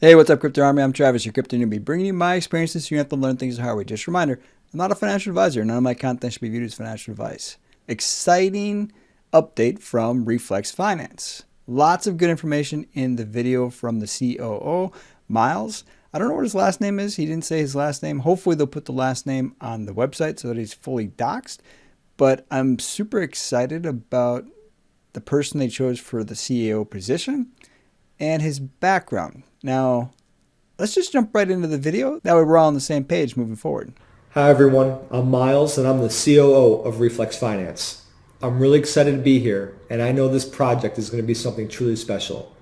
Hey, what's up, Crypto Army? I'm Travis, your crypto newbie, bringing you my experiences so you have to learn things the hard way. Just a reminder, I'm not a financial advisor. None of my content should be viewed as financial advice. Exciting update from Reflex Finance. Lots of good information in the video from the COO, Miles. I don't know what his last name is. He didn't say his last name. Hopefully they'll put the last name on the website so that he's fully doxed. But I'm super excited about the person they chose for the CEO position and his background. Now, let's just jump right into the video. That way we're all on the same page moving forward. Hi everyone, I'm Miles and I'm the COO of Reflex Finance. I'm really excited to be here and I know this project is going to be something truly special.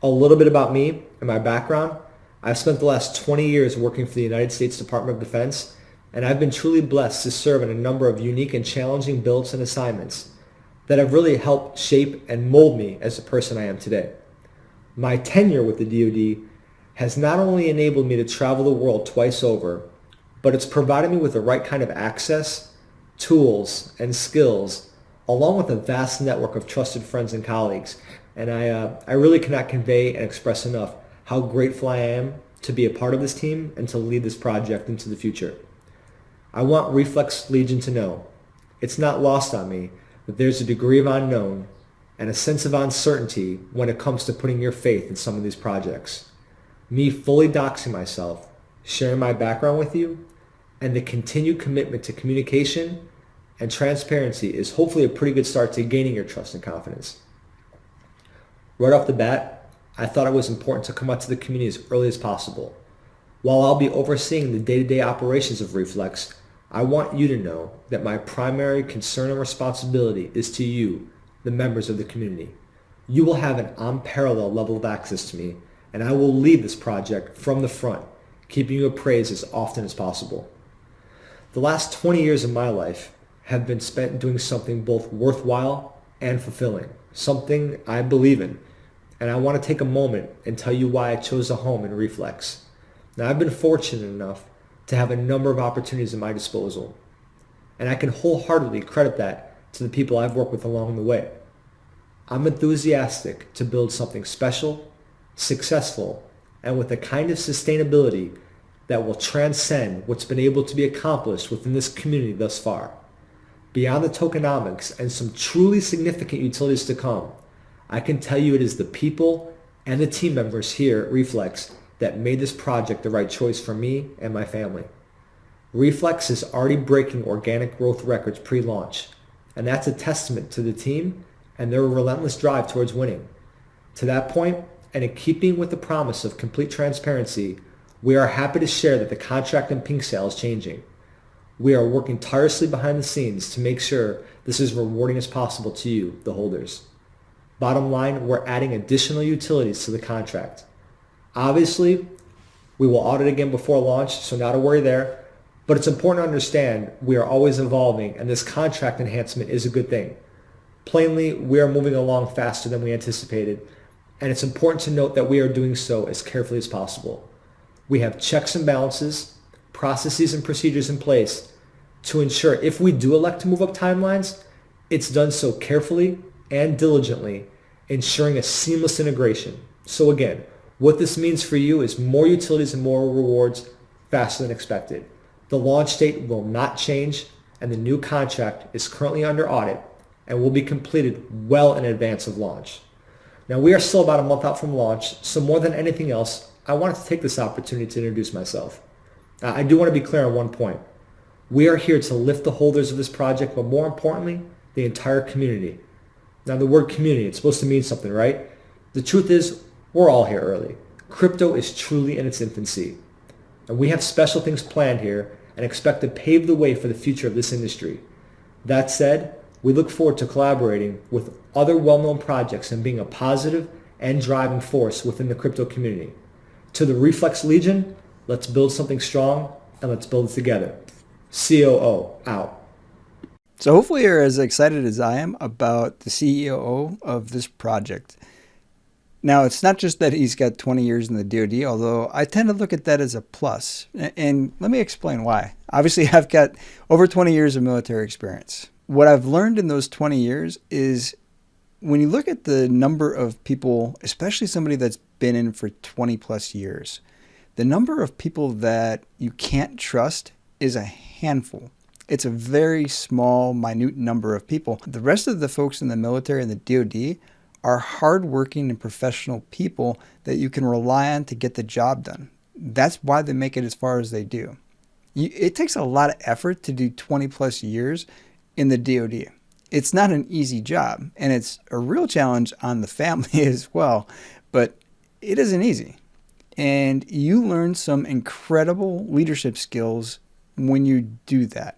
A little bit about me and my background. I've spent the last 20 years working for the United States Department of Defense, and I've been truly blessed to serve in a number of unique and challenging builds and assignments that have really helped shape and mold me as the person I am today. My tenure with the DoD has not only enabled me to travel the world twice over, but it's provided me with the right kind of access, tools, and skills, along with a vast network of trusted friends and colleagues. And I really cannot convey and express enough how grateful I am to be a part of this team and to lead this project into the future. I want Reflex Legion to know it's not lost on me that there's a degree of unknown and a sense of uncertainty when it comes to putting your faith in some of these projects. Me fully doxing myself, sharing my background with you, and the continued commitment to communication and transparency is hopefully a pretty good start to gaining your trust and confidence. Right off the bat, I thought it was important to come out to the community as early as possible. While I'll be overseeing the day-to-day operations of Reflex, I want you to know that my primary concern and responsibility is to you, the members of the community. You will have an unparalleled level of access to me, and I will lead this project from the front, keeping you appraised as often as possible. The last 20 years of my life have been spent doing something both worthwhile and fulfilling, something I believe in, and I want to take a moment and tell you why I chose a home in Reflex. Now, I've been fortunate enough to have a number of opportunities at my disposal, and I can wholeheartedly credit that to the people I've worked with along the way. I'm enthusiastic to build something special, successful, and with a kind of sustainability that will transcend what's been able to be accomplished within this community thus far. Beyond the tokenomics and some truly significant utilities to come, I can tell you it is the people and the team members here at Reflex that made this project the right choice for me and my family. Reflex is already breaking organic growth records pre-launch, and that's a testament to the team and their relentless drive towards winning. To that point, and in keeping with the promise of complete transparency, we are happy to share that the contract in PRESALE is changing. We are working tirelessly behind the scenes to make sure this is rewarding as possible to you, the holders. Bottom line, we're adding additional utilities to the contract. Obviously, we will audit again before launch, so not a worry there. But it's important to understand we are always evolving, and this contract enhancement is a good thing. Plainly, we are moving along faster than we anticipated, and it's important to note that we are doing so as carefully as possible. We have checks and balances, processes and procedures in place to ensure if we do elect to move up timelines, it's done so carefully and diligently, ensuring a seamless integration. So again, what this means for you is more utilities and more rewards faster than expected. The launch date will not change, and the new contract is currently under audit and will be completed well in advance of launch. Now, we are still about a month out from launch, so more than anything else, I wanted to take this opportunity to introduce myself. I do want to be clear on one point. We are here to lift the holders of this project, but more importantly, the entire community. Now, the word community, it's supposed to mean something, right? The truth is, we're all here early. Crypto is truly in its infancy, and we have special things planned here and expect to pave the way for the future of this industry. That said, we look forward to collaborating with other well-known projects and being a positive and driving force within the crypto community. To the Reflex Legion, let's build something strong and let's build it together. COO out. So hopefully you're as excited as I am about the CEO of this project. Now, it's not just that he's got 20 years in the DoD, although I tend to look at that as a plus. And let me explain why. Obviously, I've got over 20 years of military experience. What I've learned in those 20 years is when you look at the number of people, especially somebody that's been in for 20 plus years, the number of people that you can't trust is a handful. It's a very small, minute number of people. The rest of the folks in the military and the DoD are hardworking and professional people that you can rely on to get the job done. That's why they make it as far as they do. It takes a lot of effort to do 20 plus years in the DoD. It's not an easy job, and it's a real challenge on the family as well, but it isn't easy. And you learn some incredible leadership skills when you do that.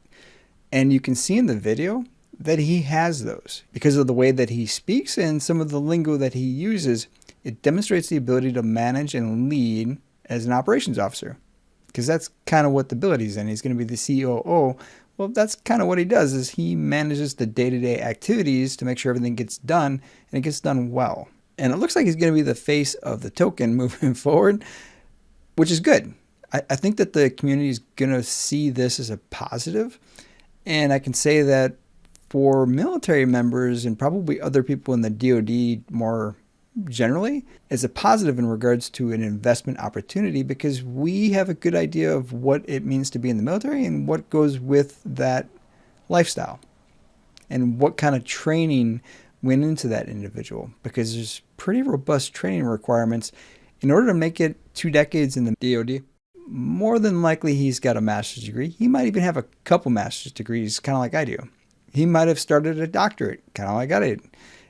And you can see in the video that he has those because of the way that he speaks and some of the lingo that he uses. It demonstrates the ability to manage and lead as an operations officer, because that's kind of what the ability is in. He's going to be the COO. Well, that's kind of what he does, is he manages the day-to-day activities to make sure everything gets done, and it gets done well. And it looks like he's going to be the face of the token moving forward, which is good. I think that the community is going to see this as a positive. And I can say that for military members and probably other people in the DoD more generally, it's a positive in regards to an investment opportunity, because we have a good idea of what it means to be in the military and what goes with that lifestyle and what kind of training went into that individual, because there's pretty robust training requirements in order to make it 2 decades in the DoD. More than likely, he's got a master's degree. He might even have a couple master's degrees, kind of like I do. He might have started a doctorate, kind of like I did.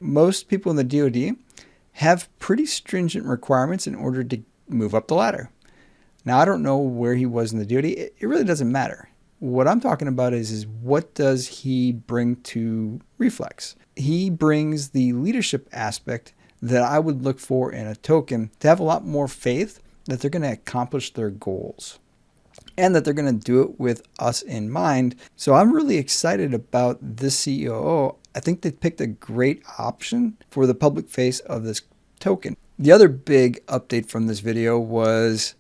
Most people in the DoD have pretty stringent requirements in order to move up the ladder. Now, I don't know where he was in the DoD. It really doesn't matter. What I'm talking about is what does he bring to Reflex? He brings the leadership aspect that I would look for in a token to have a lot more faith that they're going to accomplish their goals and that they're going to do it with us in mind. So I'm really excited about this COO. I think they picked a great option for the public face of this token. The other big update from this video was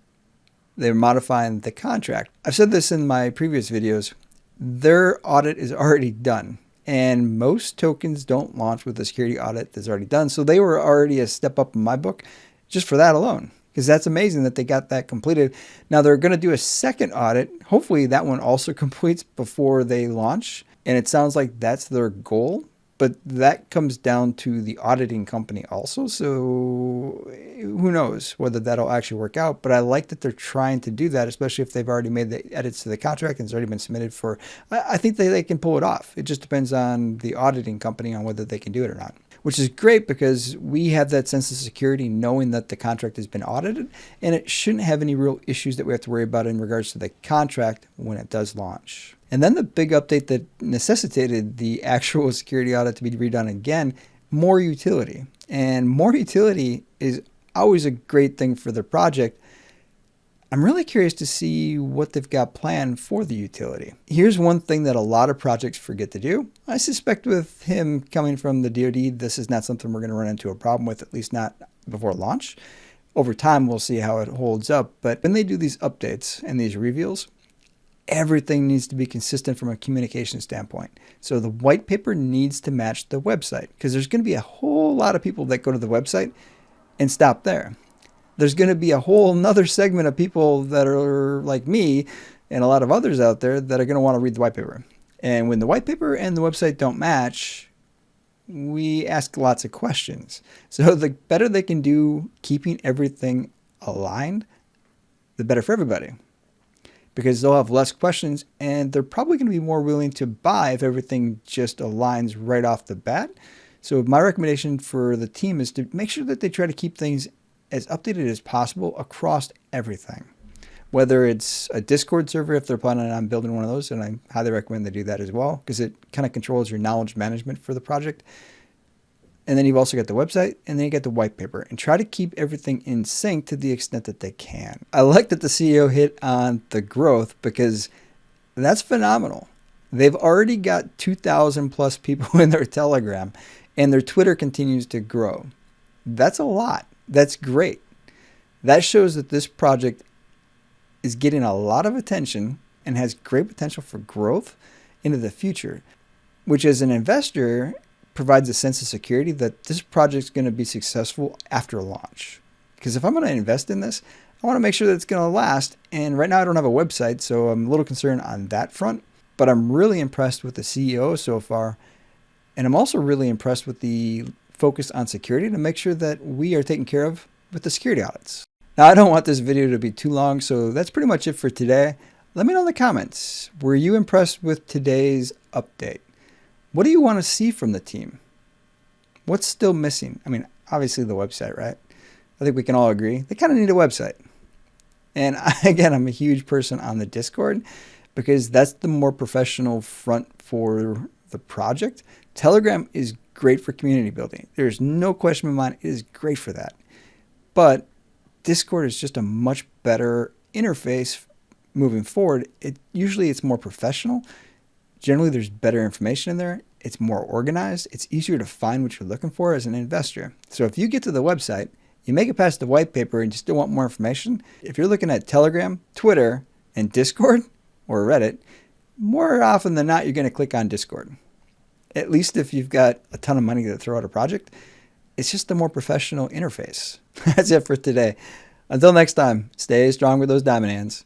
they're modifying the contract. I've said this in my previous videos. Their audit is already done, and most tokens don't launch with a security audit that's already done. So they were already a step up in my book just for that alone, because that's amazing that they got that completed. Now they're going to do a second audit. Hopefully that one also completes before they launch. And it sounds like that's their goal, but that comes down to the auditing company also. So who knows whether that'll actually work out, but I like that they're trying to do that, especially if they've already made the edits to the contract and it's already been submitted for. I think they can pull it off. It just depends on the auditing company on whether they can do it or not, which is great because we have that sense of security knowing that the contract has been audited, and it shouldn't have any real issues that we have to worry about in regards to the contract when it does launch. And then the big update that necessitated the actual security audit to be redone again, more utility. And more utility is always a great thing for the project. I'm really curious to see what they've got planned for the utility. Here's one thing that a lot of projects forget to do. I suspect with him coming from the DoD, this is not something we're going to run into a problem with, at least not before launch. Over time, we'll see how it holds up. But when they do these updates and these reveals, everything needs to be consistent from a communication standpoint. So the white paper needs to match the website, because there's going to be a whole lot of people that go to the website and stop there. There's going to be a whole nother segment of people that are like me and a lot of others out there that are going to want to read the white paper. And when the white paper and the website don't match, we ask lots of questions. So the better they can do keeping everything aligned, the better for everybody, because they'll have less questions and they're probably going to be more willing to buy if everything just aligns right off the bat. So my recommendation for the team is to make sure that they try to keep things as updated as possible across everything. Whether it's a Discord server, if they're planning on building one of those, and I highly recommend they do that as well, because it kind of controls your knowledge management for the project. And then you've also got the website, and then you get the white paper, and try to keep everything in sync to the extent that they can. I like that the CEO hit on the growth, because that's phenomenal. They've already got 2,000 plus people in their Telegram, and their Twitter continues to grow. That's a lot. That's great. That shows that this project is getting a lot of attention and has great potential for growth into the future, which as an investor provides a sense of security that this project's going to be successful after launch. Because if I'm going to invest in this, I want to make sure that it's going to last. And right now I don't have a website, so I'm a little concerned on that front. But I'm really impressed with the CEO so far. And I'm also really impressed with the focus on security to make sure that we are taken care of with the security audits. Now, I don't want this video to be too long, so that's pretty much it for today. Let me know in the comments, were you impressed with today's update? What do you want to see from the team? What's still missing? I mean, obviously the website, right? I think we can all agree. They kind of need a website. And again, I'm a huge person on the Discord because that's the more professional front for the project. Telegram is great for community building. There's no question in my mind, it is great for that. But Discord is just a much better interface moving forward. Usually it's more professional. Generally, there's better information in there. It's more organized. It's easier to find what you're looking for as an investor. So if you get to the website, you make it past the white paper and you still want more information, if you're looking at Telegram, Twitter, and Discord, or Reddit, more often than not, you're going to click on Discord. At least if you've got a ton of money to throw at a project, it's just a more professional interface. That's it for today. Until next time, stay strong with those diamond hands.